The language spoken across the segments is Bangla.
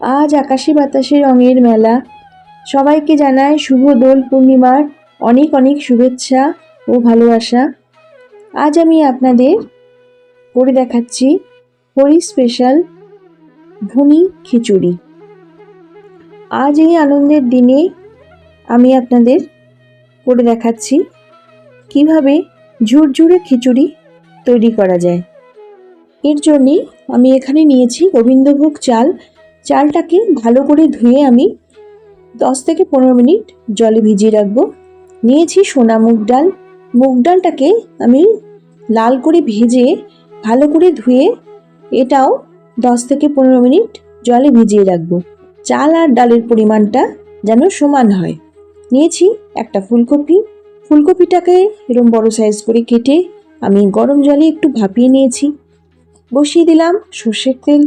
আজ আকাশে বাতাসে রঙের মেলা। সবাইকে জানাই শুভ দোল পূর্ণিমার অনেক অনেক শুভেচ্ছা ও ভালোবাসা। আজ আমি আপনাদের করে দেখাচ্ছি হরি স্পেশাল ভুনি খিচুড়ি। আজ এই আনন্দের দিনে আমি আপনাদের করে দেখাচ্ছি কিভাবে ঝুরঝুরে খিচুড়ি তৈরি করা যায়। এর জন্যে আমি এখানে নিয়েছি গোবিন্দভোগ চাল। চালটাকে ভালো করে ধুয়ে আমি 10 থেকে 15 মিনিট জলে ভিজিয়ে রাখবো। নিয়েছি সোনা মুগ ডাল। মুগ ডালটাকে আমি লাল করে ভেজে ভালো করে ধুয়ে এটাও 10 থেকে 15 মিনিট জলে ভিজিয়ে রাখবো। চাল আর ডালের পরিমাণটা যেন সমান হয়। নিয়েছি একটা ফুলকপি। ফুলকপিটাকে এরকম বড় সাইজ করে কেটে আমি গরম জলে একটু ভাপিয়ে নিয়েছি। বসিয়ে দিলাম সর্ষের তেল।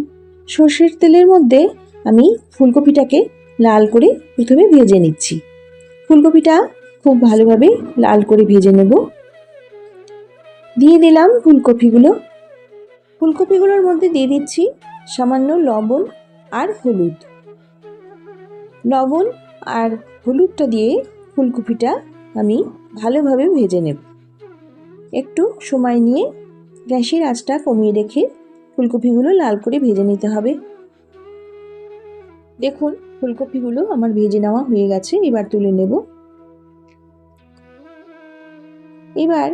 সর্ষের তেলের মধ্যে আমি ফুলকপিটাকে লাল করে প্রথমে ভেজে নিচ্ছি। ফুলকপিটা খুব ভালোভাবে লাল করে ভেজে নেব। দিয়ে দিলাম ফুলকপিগুলোর মধ্যে দিয়ে দিচ্ছি সামান্য লবণ আর হলুদ। লবণ আর হলুদটা দিয়ে ফুলকপিটা আমি ভালোভাবে ভেজে নেব। একটু সময় নিয়ে গ্যাসের আঁচটা কমিয়ে রেখে ফুলকপিগুলো লাল করে ভেজে নিতে হবে। দেখুন ফুলকপিগুলো আমার ভেজে নেওয়া হয়ে গেছে, এবার তুলে নেব। এবার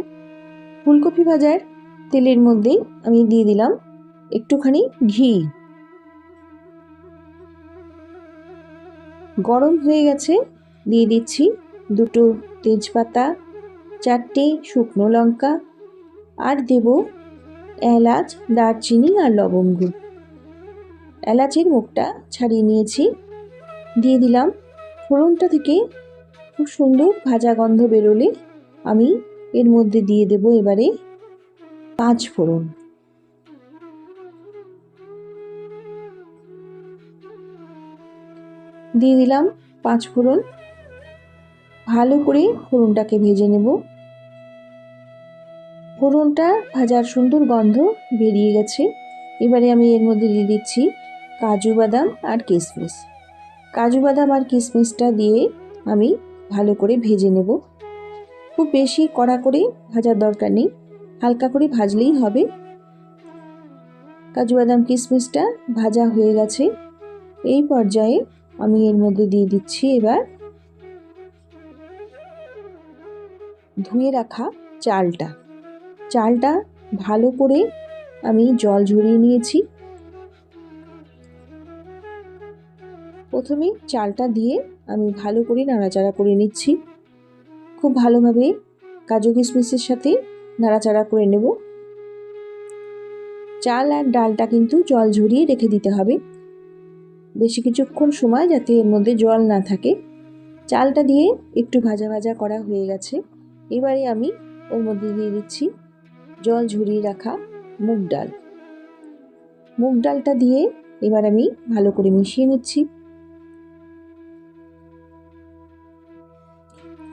ফুলকপি ভাজার তেলের মধ্যে আমি দিয়ে দিলাম একটুখানি ঘি। গরম হয়ে গেছে, দিয়ে দিচ্ছি 2টো তেজপাতা, 4টে শুকনো লঙ্কা আর দেব এলাচ, দারচিনি আর লবঙ্গ। এলাচের মুখটা ছাড়িয়ে নিয়েছি। দিয়ে দিলাম ফোড়নটা থেকে খুব সুন্দর ভাজা গন্ধ বেরোলে আমি এর মধ্যে দিয়ে দেব এবারে 5 ফোড়ন। দিয়ে দিলাম 5 ফোড়ন। ভালো করে ফোড়নটাকে ভেজে নেব। ফোড়নটা ভাজার সুন্দর গন্ধ বেরিয়ে গেছে। এবারে আমি এর মধ্যে দিয়ে দিচ্ছি কাজু বাদাম আর কিশমিশ। কাজু বাদাম আর কিশমিশটা দিয়ে আমি ভালো করে ভেজে নেব। খুব বেশি কড়া করে ভাজার দরকার নেই, হালকা করে ভাজলেই হবে। কাজু বাদাম কিশমিশটা ভাজা হয়ে গেছে। এই পর্যায়ে আমি এর মধ্যে দিয়ে দিচ্ছি এবার ধুয়ে রাখা চালটা। চালটা ভালো করে আমি জল ঝরিয়ে নিয়েছি। প্রথমে চালটা দিয়ে আমি ভালো করে নাড়াচাড়া করে নিচ্ছি। খুব ভালোভাবে কাজু কিশমিশের সাথে নাড়াচাড়া করে নেব। চাল আর ডালটা কিন্তু জল ঝরিয়ে রেখে দিতে হবে বেশি কিছুক্ষণ সময়, যাতে এর মধ্যে জল না থাকে। চালটা দিয়ে একটু ভাজা ভাজা করা হয়ে গেছে। এবারে আমি ওর মধ্যে দিয়ে দিচ্ছি জল ঝরিয়ে রাখা মুগ ডাল। মুগ ডালটা দিয়ে এবার আমি ভালো করে মিশিয়ে নিচ্ছি।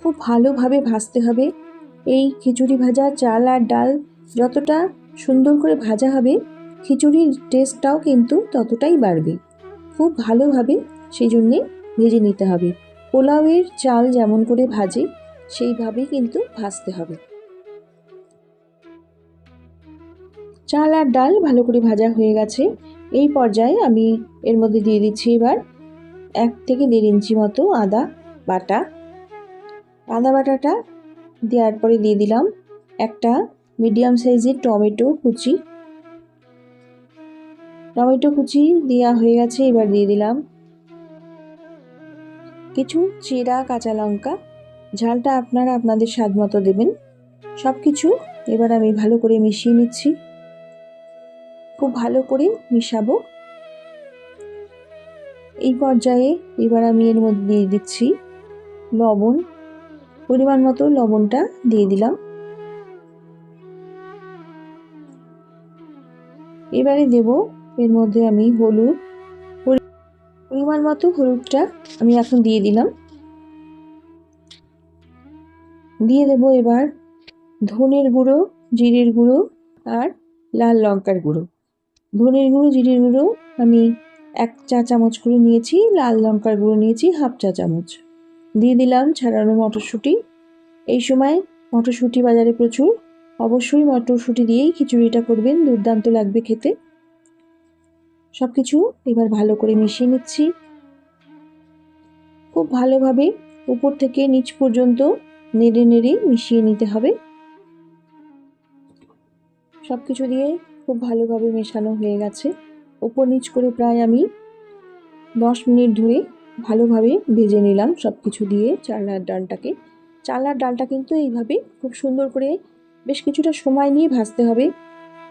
খুব ভালোভাবে ভাজতে হবে। এই খিচুড়ি ভাজা চাল আর ডাল যতটা সুন্দর করে ভাজা হবে, খিচুড়ির টেস্টটাও কিন্তু ততটাই বাড়বে। খুব ভালোভাবে সেই জন্যে ভেজে নিতে হবে। পোলাওয়ের চাল যেমন করে ভাজে সেইভাবেই কিন্তু ভাজতে হবে। চাল আর ডাল ভালো করে ভাজা হয়ে গেছে। এই পর্যায়ে আমি এর মধ্যে দিয়ে দিচ্ছি এবার 1 থেকে 1.5 ইঞ্চি মতো আদা বাটা। আদা বাটাটা দেওয়ার পরে দিয়ে দিলাম একটা মিডিয়াম সাইজের টমেটো কুচি। টমেটো কুচি দেওয়া হয়ে গেছে। এবার দিয়ে দিলাম কিছু চেরা কাঁচা লঙ্কা। ঝালটা আপনারা আপনাদের স্বাদ মতো দেবেন। সব কিছু এবার আমি ভালো করে মিশিয়ে নিচ্ছি। খুব ভালো করে মিশাবো। এই পর্যায়ে এবার আমি এর মধ্যে দিয়ে দিচ্ছি লবণ। পরিমাণ মতো লবণটা দিয়ে দিলাম। এবারে দেব এর মধ্যে আমি হলুদ। পরিমাণ মতো হলুদটা আমি এখন দিয়ে দিলাম। দিয়ে দেব এবার ধনের গুঁড়ো, জিরের গুঁড়ো আর লাল লঙ্কার গুঁড়ো। ধনের গুঁড়ো জিরের গুঁড়ো আমি 1 চা চামচ করে নিয়েছি, লাল লঙ্কার গুঁড়ো নিয়েছি 1/2 চা চামচ। দিয়ে দিলাম ছাড়ানো মটরশুঁটি। এই সময় মটরশুঁটি বাজারে প্রচুর, অবশ্যই মটরশুঁটি দিয়েই খিচুড়িটা করবেন, দুর্দান্ত লাগবে খেতে। সব কিছু এবার ভালো করে মিশিয়ে নিচ্ছি। খুব ভালোভাবে উপর থেকে নিচ পর্যন্ত নেড়ে নেড়ে মিশিয়ে নিতে হবে। সব কিছু দিয়ে খুব ভালোভাবে মেশানো হয়ে গেছে। উপর নিচ করে প্রায় আমি 10 মিনিট ধরে ভালোভাবে ভেজে নিলাম সব কিছু দিয়ে চালনার ডালটাকে। চালনার ডালটা কিন্তু এইভাবে খুব সুন্দর করে বেশ কিছুটা সময় নিয়ে ভাজতে হবে,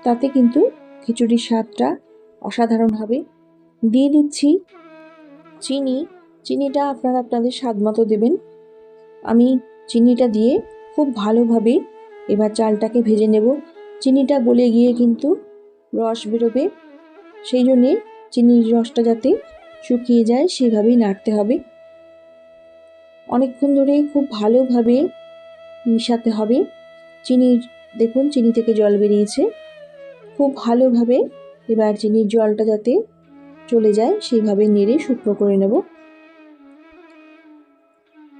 তাতে কিন্তু খিচুড়ির স্বাদটা অসাধারণ হবে। দিয়ে দিচ্ছি চিনি। চিনিটা আপনারা আপনাদের স্বাদ মতো দেবেন। আমি চিনিটা দিয়ে খুব ভালোভাবে এবার চালটাকে ভেজে নেব। চিনিটা গলে গিয়ে কিন্তু রস বেরোবে, সেই জন্যে চিনির রসটা যাতে শুকিয়ে যায় সেভাবেই নাড়তে হবে। অনেকক্ষণ ধরে খুব ভালোভাবে মিশাতে হবে। দেখুন চিনি থেকে জল বেরিয়েছে। খুব ভালোভাবে এবার চিনির জলটা যাতে চলে যায় সেইভাবে নেড়ে শুকনো করে নেব।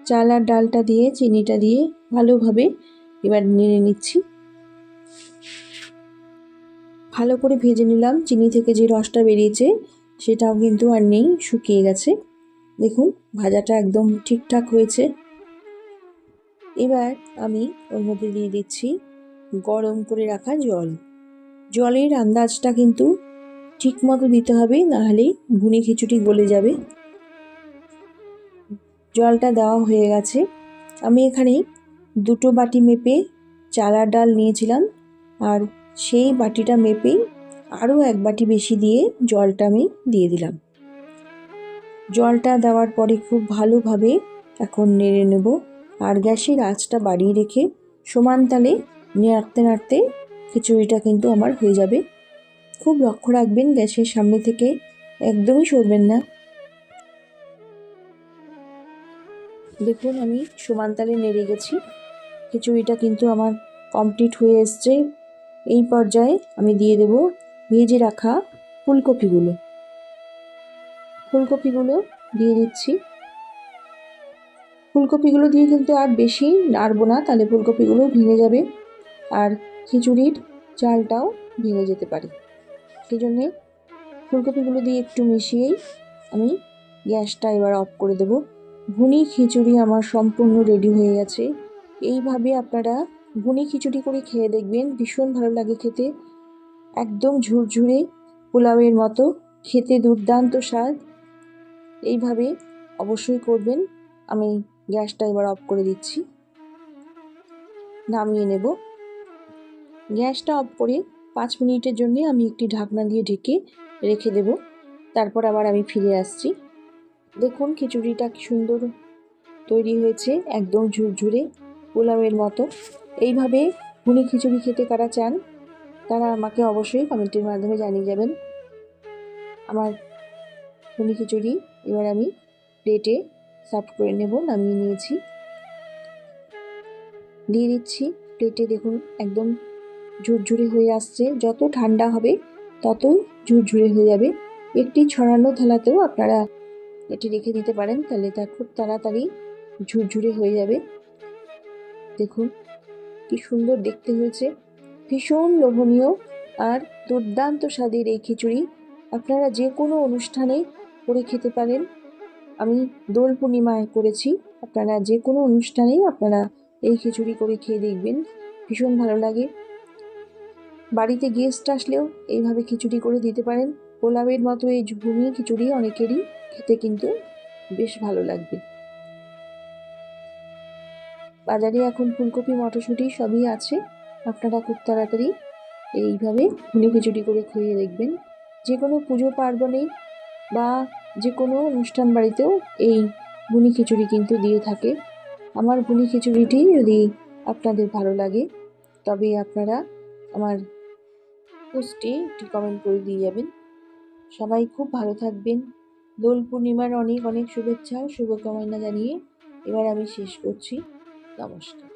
চাল আর ডালটা দিয়ে চিনিটা দিয়ে ভালোভাবে এবার নেড়ে নিচ্ছি। ভালো করে ভেজে নিলাম। চিনি থেকে যে রসটা বেরিয়েছে সেটাও কিন্তু আর নেই, শুকিয়ে গেছে। দেখুন ভাজাটা একদম ঠিকঠাক হয়েছে। এবার আমি ওর মধ্যে দিয়ে দিচ্ছি গরম করে রাখা জল। জলের আন্দাজটা কিন্তু ঠিক মতো দিতে হবে, নাহলে ভুনি খিচুড়ি গলে যাবে। জলটা দেওয়া হয়ে গেছে। আমি এখানে 2 বাটি মেপে চালার ডাল নিয়েছিলাম, আর সেই বাটিটা মেপেই আরও 1 বাটি বেশি দিয়ে জলটা আমি দিয়ে দিলাম। জলটা দেওয়ার পরে খুব ভালোভাবে এখন নেড়ে নেব, আর গ্যাসের আঁচটা বাড়িয়ে রেখে সমান তালে নাড়তে নাড়তে খিচুড়িটা কিন্তু আমার হয়ে যাবে। খুব লক্ষ্য রাখবেন গ্যাসের সামনে থেকে একদমই সরবেন না। দেখুন আমি সমান তালে নেড়ে গেছি। খিচুড়িটা কিন্তু আমার কমপ্লিট হয়ে এসছে। এই পর্যায়ে আমি দিয়ে দেব ভেজে রাখা ফুলকপিগুলো। ফুলকপিগুলো দিয়ে দিচ্ছি। ফুলকপিগুলো দিয়ে কিন্তু আর বেশি নাড়বো না, তাহলে ফুলকপিগুলো ভেঙে যাবে আর খিচুড়ির চালটাও ভেঙে যেতে পারে। সেই জন্যে ফুলকপিগুলো দিয়ে একটু মিশিয়েই আমি গ্যাসটা এবার অফ করে দেব। ভুনি খিচুড়ি আমার সম্পূর্ণ রেডি হয়ে গেছে। এইভাবে আপনারা ভুনি খিচুড়ি করে খেয়ে দেখবেন, ভীষণ ভালো লাগে খেতে। একদম ঝুরঝুরে পোলাওয়ের মতো খেতে, দুর্দান্ত স্বাদ। এইভাবে অবশ্যই করবেন। আমি গ্যাসটা এবার অফ করে দিচ্ছি, নামিয়ে নেব। গ্যাসটা অফ করে 5 মিনিটের জন্য আমি একটি ঢাকনা দিয়ে ঢেকে রেখে দেব। তারপর আবার আমি ফিরে আসছি। দেখুন খিচুড়িটা কি সুন্দর তৈরি হয়েছে, একদম ঝুরঝুরে পোলাওয়ের মতো। এইভাবে ভুনি খিচুড়ি খেতে কারা চান তারা আমাকে অবশ্যই কমেন্টের মাধ্যমে জানিয়ে যাবেন। আমার ভুনি খিচুড়ি এবার আমি প্লেটে সার্ভ করে নেব। নামিয়ে নিয়েছি, দিয়ে দিচ্ছি প্লেটে। দেখুন একদম ঝুরঝুরে হয়ে আসছে। যত ঠান্ডা হবে ততই ঝুরঝুরে হয়ে যাবে। একটি ছড়ানো থালাতেও আপনারা এটি রেখে দিতে পারেন, তাহলে তা খুব তাড়াতাড়ি ঝুরঝুরে হয়ে যাবে। দেখুন কি সুন্দর দেখতে হয়েছে, ভীষণ লোভনীয় আর দুর্দান্ত স্বাদের এই খিচুড়ি আপনারা যে কোনো অনুষ্ঠানে করে খেতে পারেন। আমি দোল পূর্ণিমায় করেছি, আপনারা যে কোনো অনুষ্ঠানেই আপনারা এই খিচুড়ি করে খেয়ে দেখবেন, ভীষণ ভালো লাগে। বাড়িতে গেস্ট আসলেও এইভাবে খিচুড়ি করে দিতে পারেন। পোলাওয়ের মতো এই ভুনি খিচুড়ি অনেকেরই খেতে কিন্তু বেশ ভালো লাগবে। বাজারে এখন ফুলকপি মটরশুঁটি সবই আছে, আপনারা খুব তাড়াতাড়ি এইভাবে ভুনি খিচুড়ি করে খেয়ে দেখবেন। যে কোনো পুজো পার্বণে বা যে কোনো অনুষ্ঠান বাড়িতেও এই ভুনি খিচুড়ি কিন্তু দিয়ে থাকে। আমার ভুনি খিচুড়িটি যদি আপনাদের ভালো লাগে তবে আপনারা আমার পোস্টে একটি কমেন্ট করে দিয়ে যাবেন। সবাই খুব ভালো থাকবেন। দোল পূর্ণিমার অনেক অনেক শুভেচ্ছা ও শুভকামনা জানিয়ে এবার আমি শেষ করছি। নমস্কার।